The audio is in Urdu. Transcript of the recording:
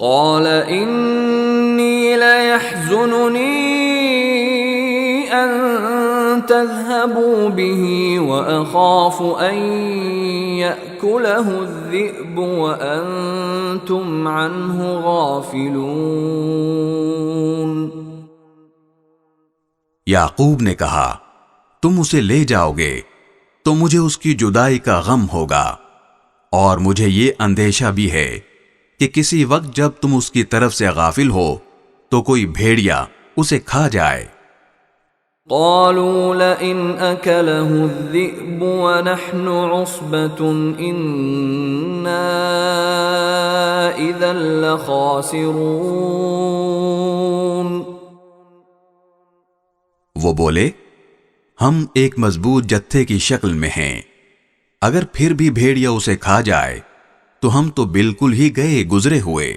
قال إني ليحزنني أن تذهبوا به وأخاف أن يأكله الذئب وأنتم عنه غافلون۔ یعقوب نے کہا تم اسے لے جاؤ گے تو مجھے اس کی جدائی کا غم ہوگا، اور مجھے یہ اندیشہ بھی ہے کہ کسی وقت جب تم اس کی طرف سے غافل ہو تو کوئی بھیڑیا اسے کھا جائے۔ قالوا لئن أكله الذئب ونحن عصبة إنا إذا لخاسرون۔ وہ بولے ہم ایک مضبوط جتھے کی شکل میں ہیں، اگر پھر بھی بھیڑیا اسے کھا جائے تو ہم تو بالکل ہی گئے گزرے ہوئے۔